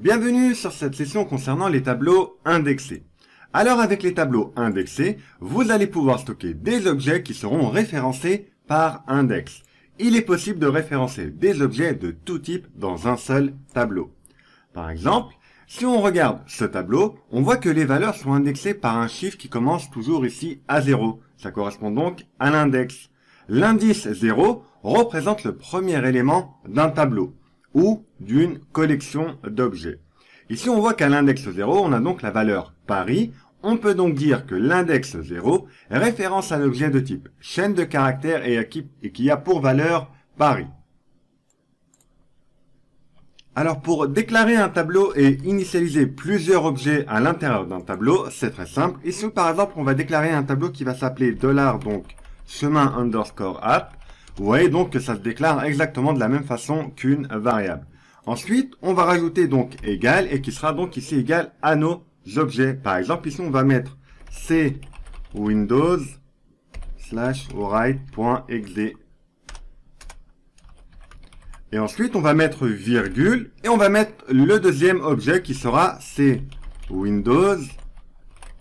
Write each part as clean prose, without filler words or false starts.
Bienvenue sur cette session concernant les tableaux indexés. Alors avec les tableaux indexés, vous allez pouvoir stocker des objets qui seront référencés par index. Il est possible de référencer des objets de tout type dans un seul tableau. Par exemple, si on regarde ce tableau, on voit que les valeurs sont indexées par un chiffre qui commence toujours ici à 0. Ça correspond donc à l'index. L'indice 0 représente le premier élément d'un tableau ou d'une collection d'objets. Ici, on voit qu'à l'index 0, on a donc la valeur Paris. On peut donc dire que l'index 0 référence un objet de type chaîne de caractères et qui a pour valeur Paris. Alors pour déclarer un tableau et initialiser plusieurs objets à l'intérieur d'un tableau, c'est très simple. Ici par exemple, on va déclarer un tableau qui va s'appeler donc chemin underscore app. Vous voyez donc que ça se déclare exactement de la même façon qu'une variable. Ensuite, on va rajouter donc égal et qui sera donc ici égal à nos objets. Par exemple, ici on va mettre c windows/write.exe. Et ensuite, on va mettre virgule et on va mettre le deuxième objet qui sera c windows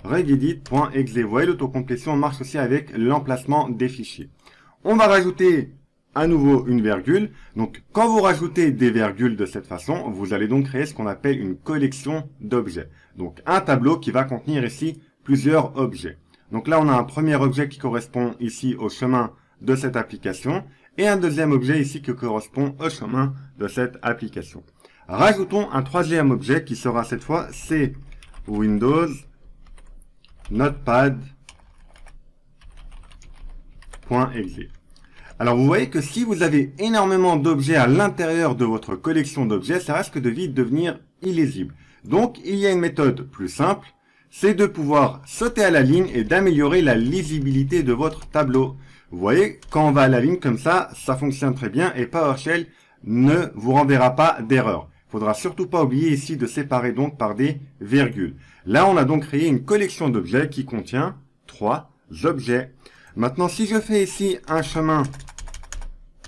regedit.exe. Vous voyez, l'autocomplétion marche aussi avec l'emplacement des fichiers. On va rajouter à nouveau une virgule. Donc, quand vous rajoutez des virgules de cette façon, vous allez donc créer ce qu'on appelle une collection d'objets. Donc, un tableau qui va contenir ici plusieurs objets. Donc là, on a un premier objet qui correspond ici au chemin de cette application et un deuxième objet ici qui correspond au chemin de cette application. Rajoutons un troisième objet qui sera cette fois c Windows Notepad.exe. Alors vous voyez que si vous avez énormément d'objets à l'intérieur de votre collection d'objets, ça risque de vite devenir illisible. Donc il y a une méthode plus simple, c'est de pouvoir sauter à la ligne et d'améliorer la lisibilité de votre tableau. Vous voyez, quand on va à la ligne comme ça fonctionne très bien et PowerShell ne vous renverra pas d'erreur. Il ne faudra surtout pas oublier ici de séparer donc par des virgules. Là, on a donc créé une collection d'objets qui contient 3 objets. Maintenant, si je fais ici un chemin,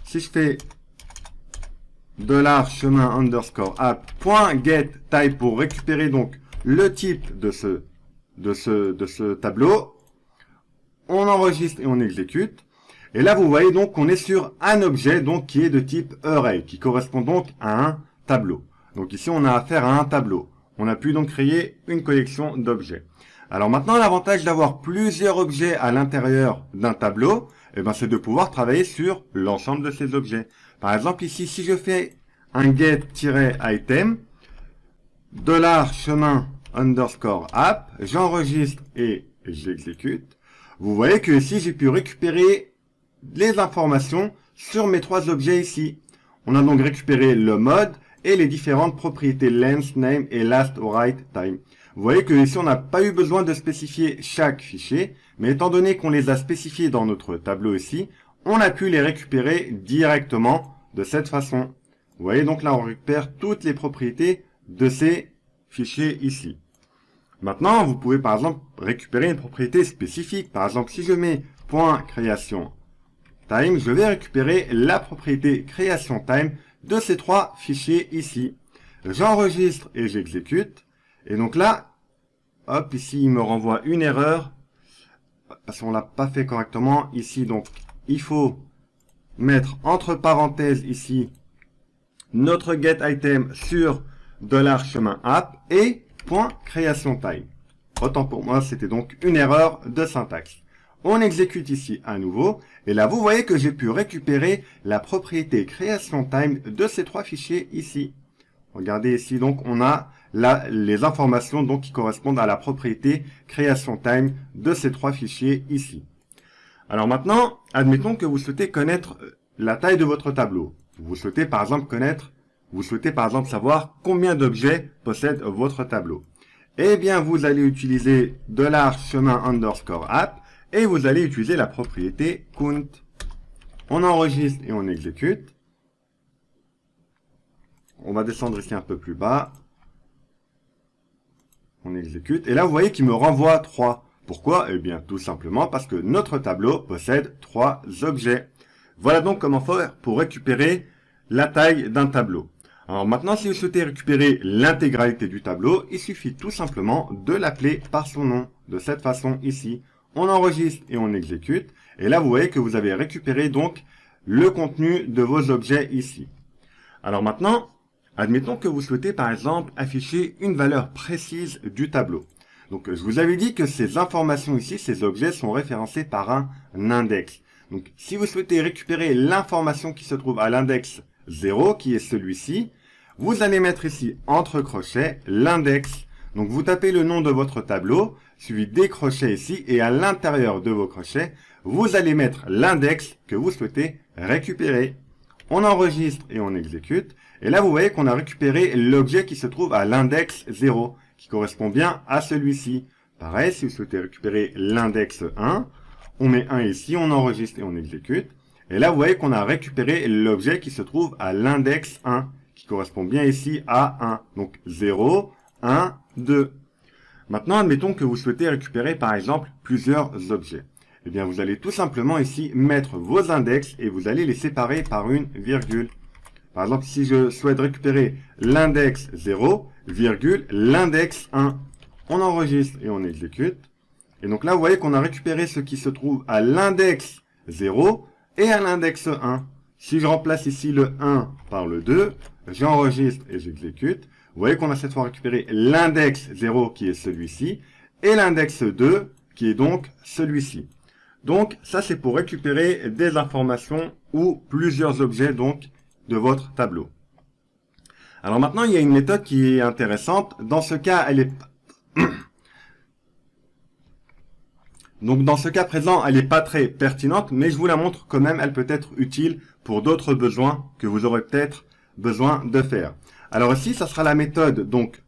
si je fais $chemin underscore app.getType pour récupérer donc le type de ce tableau, on enregistre et on exécute. Et là, vous voyez donc qu'on est sur un objet donc qui est de type array, qui correspond donc à un tableau. Donc ici, on a affaire à un tableau. On a pu donc créer une collection d'objets. Alors maintenant, l'avantage d'avoir plusieurs objets à l'intérieur d'un tableau, c'est de pouvoir travailler sur l'ensemble de ces objets. Par exemple, ici, si je fais un get-item, $chemin underscore app, j'enregistre et j'exécute. Vous voyez que ici, j'ai pu récupérer les informations sur mes 3 objets ici. On a donc récupéré le mode et les différentes propriétés length, name et last write time. Vous voyez que ici, on n'a pas eu besoin de spécifier chaque fichier, mais étant donné qu'on les a spécifiés dans notre tableau ici, on a pu les récupérer directement de cette façon. Vous voyez, donc là, on récupère toutes les propriétés de ces fichiers ici. Maintenant, vous pouvez par exemple récupérer une propriété spécifique. Par exemple, si je mets .creation time, je vais récupérer la propriété creation time de ces 3 fichiers ici. J'enregistre et j'exécute. Et donc là, hop, ici, il me renvoie une erreur parce qu'on l'a pas fait correctement. Ici, donc, il faut mettre entre parenthèses ici notre getItem sur $chemin app et .creation time. Autant pour moi, c'était donc une erreur de syntaxe. On exécute ici à nouveau. Et là, vous voyez que j'ai pu récupérer la propriété creation time de ces 3 fichiers ici. Regardez ici, donc, on a là les informations donc qui correspondent à la propriété creation time de ces 3 fichiers ici. Alors maintenant, admettons que vous souhaitez connaître la taille de votre tableau. Vous souhaitez par exemple savoir combien d'objets possède votre tableau. Eh bien, vous allez utiliser $chemin underscore app et vous allez utiliser la propriété count. On enregistre et on exécute. On va descendre ici un peu plus bas. On exécute. Et là, vous voyez qu'il me renvoie 3. Pourquoi? Eh bien, tout simplement parce que notre tableau possède 3 objets. Voilà donc comment faire pour récupérer la taille d'un tableau. Alors maintenant, si vous souhaitez récupérer l'intégralité du tableau, il suffit tout simplement de l'appeler par son nom, de cette façon ici. On enregistre et on exécute. Et là, vous voyez que vous avez récupéré donc le contenu de vos objets ici. Alors maintenant, admettons que vous souhaitez par exemple afficher une valeur précise du tableau. Donc je vous avais dit que ces informations ici, ces objets sont référencés par un index. Donc si vous souhaitez récupérer l'information qui se trouve à l'index 0, qui est celui-ci, vous allez mettre ici entre crochets l'index. Donc vous tapez le nom de votre tableau, suivi des crochets ici, et à l'intérieur de vos crochets, vous allez mettre l'index que vous souhaitez récupérer. On enregistre et on exécute. Et là, vous voyez qu'on a récupéré l'objet qui se trouve à l'index 0, qui correspond bien à celui-ci. Pareil, si vous souhaitez récupérer l'index 1, on met 1 ici, on enregistre et on exécute. Et là, vous voyez qu'on a récupéré l'objet qui se trouve à l'index 1, qui correspond bien ici à 1. Donc 0, 1, 2. Maintenant, admettons que vous souhaitez récupérer par exemple plusieurs objets. Eh bien, vous allez tout simplement ici mettre vos index et vous allez les séparer par une virgule. Par exemple, si je souhaite récupérer l'index 0, virgule, l'index 1. On enregistre et on exécute. Et donc là, vous voyez qu'on a récupéré ce qui se trouve à l'index 0 et à l'index 1. Si je remplace ici le 1 par le 2, j'enregistre et j'exécute. Vous voyez qu'on a cette fois récupéré l'index 0 qui est celui-ci et l'index 2 qui est donc celui-ci. Donc ça c'est pour récupérer des informations ou plusieurs objets donc de votre tableau. Alors maintenant il y a une méthode qui est intéressante. Dans ce cas elle est donc dans ce cas présent elle n'est pas très pertinente, mais je vous la montre quand même. Elle peut être utile pour d'autres besoins que vous aurez peut-être besoin de faire. Alors ici ça sera la méthode donc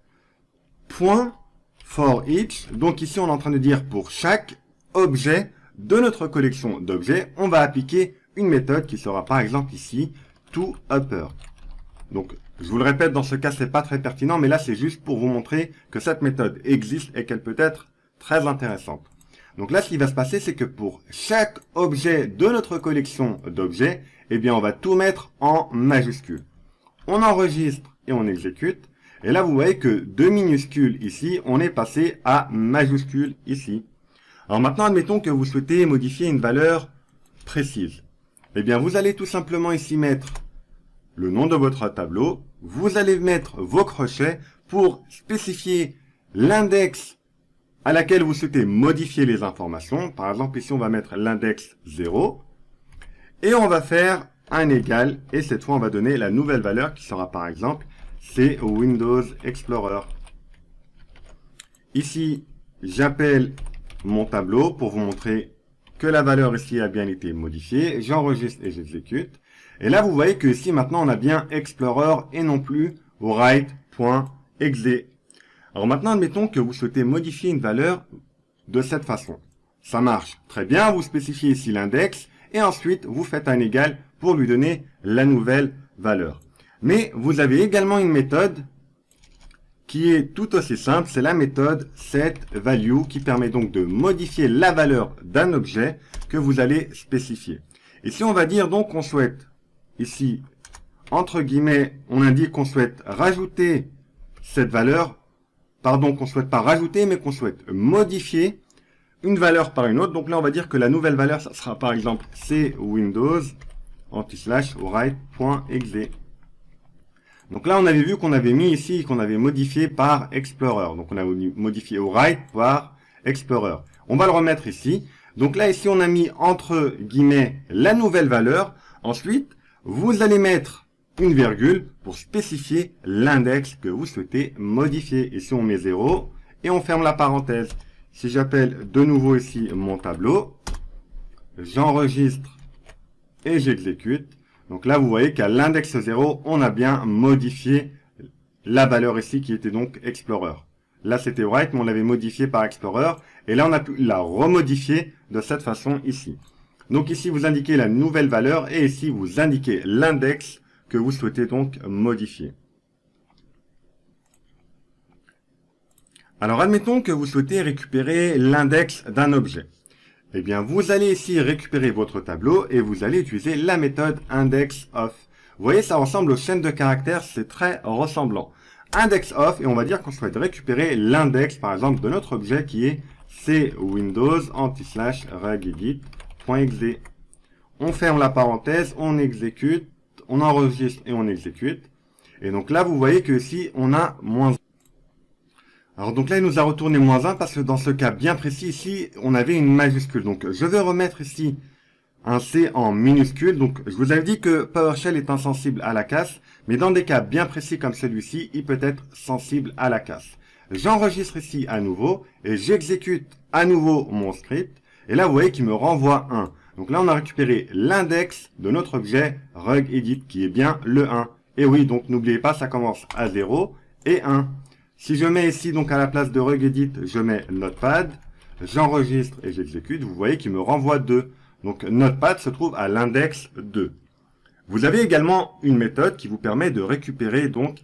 point for each. Donc ici on est en train de dire pour chaque objet de notre collection d'objets, on va appliquer une méthode qui sera par exemple ici toUpper. Donc je vous le répète, dans ce cas c'est pas très pertinent, mais là c'est juste pour vous montrer que cette méthode existe et qu'elle peut être très intéressante. Donc là ce qui va se passer, c'est que pour chaque objet de notre collection d'objets, eh bien on va tout mettre en majuscule. On enregistre et on exécute. Et là vous voyez que de minuscule ici, on est passé à majuscule ici. Alors maintenant, admettons que vous souhaitez modifier une valeur précise. Eh bien, vous allez tout simplement ici mettre le nom de votre tableau. Vous allez mettre vos crochets pour spécifier l'index à laquelle vous souhaitez modifier les informations. Par exemple, ici, on va mettre l'index 0. Et on va faire un égal. Et cette fois, on va donner la nouvelle valeur qui sera par exemple, c'est Windows Explorer. Ici, j'appelle mon tableau pour vous montrer que la valeur ici a bien été modifiée. J'enregistre et j'exécute. Et là, vous voyez que ici, maintenant, on a bien Explorer et non plus write.exe. Alors maintenant, admettons que vous souhaitez modifier une valeur de cette façon. Ça marche très bien. Vous spécifiez ici l'index et ensuite, vous faites un égal pour lui donner la nouvelle valeur. Mais vous avez également une méthode qui est tout aussi simple, c'est la méthode setValue qui permet donc de modifier la valeur d'un objet que vous allez spécifier. Et si on va dire donc qu'on souhaite, ici, entre guillemets, on indique qu'on souhaite rajouter cette valeur, pardon, qu'on souhaite pas rajouter, mais qu'on souhaite modifier une valeur par une autre. Donc là, on va dire que la nouvelle valeur, ça sera par exemple c'est Windows /write.exe. Donc là, on avait vu qu'on avait mis ici, qu'on avait modifié par Explorer. Donc on a modifié write par Explorer. On va le remettre ici. Donc là, ici, on a mis entre guillemets la nouvelle valeur. Ensuite, vous allez mettre une virgule pour spécifier l'index que vous souhaitez modifier. Ici, on met 0 et on ferme la parenthèse. Si j'appelle de nouveau ici mon tableau, j'enregistre et j'exécute. Donc là, vous voyez qu'à l'index 0, on a bien modifié la valeur ici qui était donc Explorer. Là, c'était write, mais on l'avait modifié par Explorer. Et là, on a pu la remodifier de cette façon ici. Donc ici, vous indiquez la nouvelle valeur et ici, vous indiquez l'index que vous souhaitez donc modifier. Alors, admettons que vous souhaitez récupérer l'index d'un objet. Eh bien, vous allez ici récupérer votre tableau et vous allez utiliser la méthode indexOf. Vous voyez, ça ressemble aux chaînes de caractères, c'est très ressemblant. Index off, et on va dire qu'on souhaite récupérer l'index, par exemple, de notre objet qui est cwindows /regedit.exe. On ferme la parenthèse, on exécute, on enregistre et on exécute. Et donc là, vous voyez que ici, on a -1. Alors donc là, il nous a retourné -1 parce que dans ce cas bien précis, ici, on avait une majuscule. Donc je vais remettre ici un C en minuscule. Donc je vous avais dit que PowerShell est insensible à la casse, mais dans des cas bien précis comme celui-ci, il peut être sensible à la casse. J'enregistre ici à nouveau et j'exécute à nouveau mon script. Et là, vous voyez qu'il me renvoie 1. Donc là, on a récupéré l'index de notre objet regedit qui est bien le 1. Et oui, donc n'oubliez pas, ça commence à 0 et 1. Si je mets ici, donc à la place de regedit, je mets notepad, j'enregistre et j'exécute, vous voyez qu'il me renvoie 2. Donc notepad se trouve à l'index 2. Vous avez également une méthode qui vous permet de récupérer donc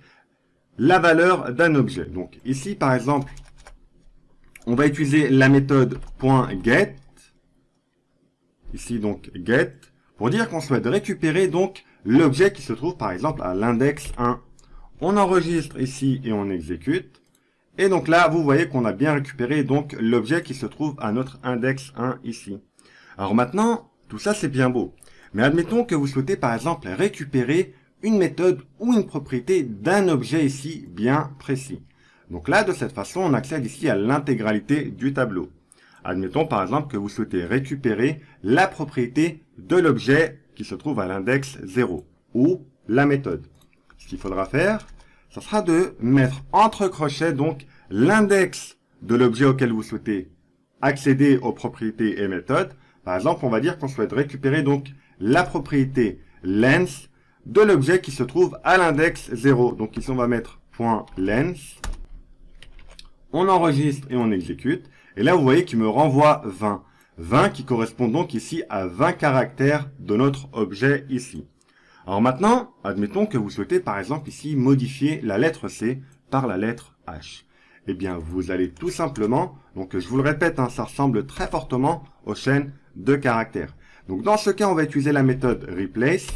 la valeur d'un objet. Donc ici, par exemple, on va utiliser la méthode .get, ici donc get, pour dire qu'on souhaite récupérer donc l'objet qui se trouve par exemple à l'index 1. On enregistre ici et on exécute. Et donc là, vous voyez qu'on a bien récupéré donc l'objet qui se trouve à notre index 1 ici. Alors maintenant, tout ça c'est bien beau. Mais admettons que vous souhaitez par exemple récupérer une méthode ou une propriété d'un objet ici bien précis. Donc là, de cette façon, on accède ici à l'intégralité du tableau. Admettons par exemple que vous souhaitez récupérer la propriété de l'objet qui se trouve à l'index 0 ou la méthode. Ce qu'il faudra faire, ce sera de mettre entre crochets donc l'index de l'objet auquel vous souhaitez accéder aux propriétés et méthodes. Par exemple, on va dire qu'on souhaite récupérer donc la propriété length de l'objet qui se trouve à l'index 0. Donc ici, on va mettre .length. On enregistre et on exécute. Et là, vous voyez qu'il me renvoie 20. 20 qui correspond donc ici à 20 caractères de notre objet ici. Alors maintenant, admettons que vous souhaitez par exemple ici modifier la lettre C par la lettre H. Eh bien, vous allez tout simplement, donc je vous le répète, hein, ça ressemble très fortement aux chaînes de caractères. Donc dans ce cas, on va utiliser la méthode replace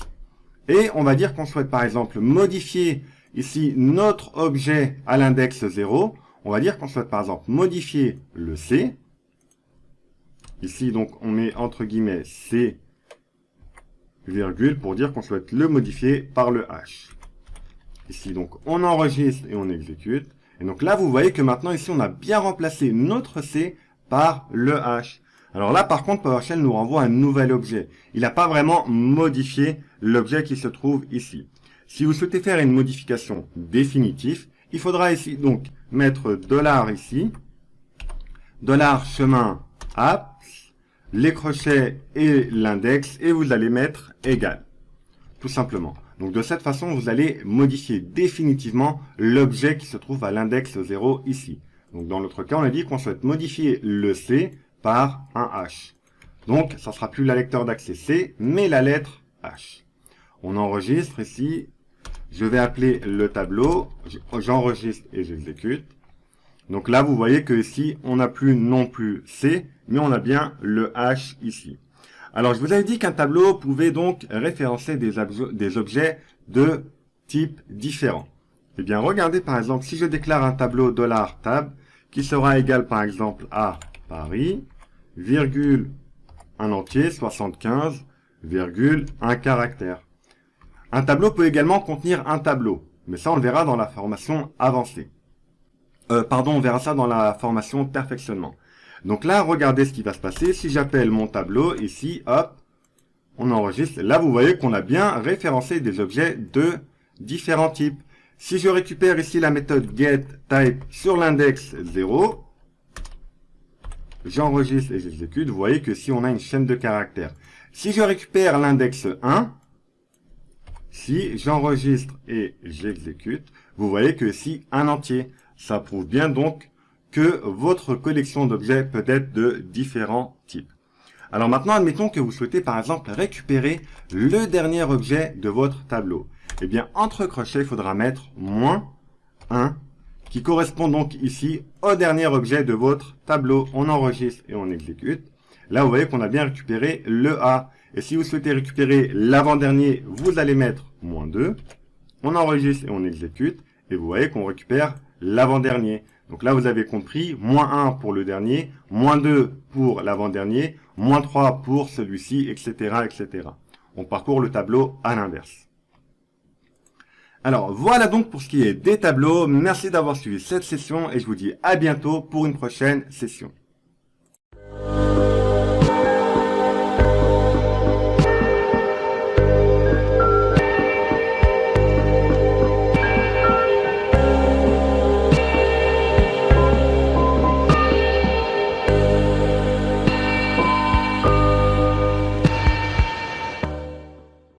et on va dire qu'on souhaite par exemple modifier ici notre objet à l'index 0. On va dire qu'on souhaite par exemple modifier le C. Ici, donc, on met entre guillemets C, virgule, pour dire qu'on souhaite le modifier par le H. Ici, donc, on enregistre et on exécute. Et donc là, vous voyez que maintenant, ici, on a bien remplacé notre C par le H. Alors là, par contre, PowerShell nous renvoie un nouvel objet. Il n'a pas vraiment modifié l'objet qui se trouve ici. Si vous souhaitez faire une modification définitive, il faudra ici, donc, mettre $ ici, $chemin apps, les crochets et l'index, et vous allez mettre égal, tout simplement. Donc de cette façon, vous allez modifier définitivement l'objet qui se trouve à l'index 0 ici. Donc dans l'autre cas, on a dit qu'on souhaite modifier le C par un H. Donc ça sera plus la lecteur d'accès C, mais la lettre H. On enregistre ici, je vais appeler le tableau, j'enregistre et j'exécute. Donc là, vous voyez que ici, on n'a plus non plus C, mais on a bien le H ici. Alors, je vous avais dit qu'un tableau pouvait donc référencer des objets de type différents. Eh bien, regardez par exemple, si je déclare un tableau $tab, qui sera égal par exemple à Paris, virgule, un entier, 75, virgule, un caractère. Un tableau peut également contenir un tableau, mais ça, on le verra dans la formation avancée. On verra ça dans la formation perfectionnement. Donc là, regardez ce qui va se passer. Si j'appelle mon tableau, ici, hop, on enregistre. Là, vous voyez qu'on a bien référencé des objets de différents types. Si je récupère ici la méthode getType sur l'index 0, j'enregistre et j'exécute. Vous voyez que si on a une chaîne de caractères. Si je récupère l'index 1, si j'enregistre et j'exécute, vous voyez que si un entier. Ça prouve bien donc que votre collection d'objets peut être de différents types. Alors maintenant, admettons que vous souhaitez par exemple récupérer le dernier objet de votre tableau. Eh bien, entre crochets, il faudra mettre -1 qui correspond donc ici au dernier objet de votre tableau. On enregistre et on exécute. Là, vous voyez qu'on a bien récupéré le A. Et si vous souhaitez récupérer l'avant-dernier, vous allez mettre moins 2. On enregistre et on exécute. Et vous voyez qu'on récupère l'avant-dernier. Donc là, vous avez compris, moins 1 pour le dernier, moins 2 pour l'avant-dernier, moins 3 pour celui-ci, etc., etc. On parcourt le tableau à l'inverse. Alors, voilà donc pour ce qui est des tableaux. Merci d'avoir suivi cette session et je vous dis à bientôt pour une prochaine session.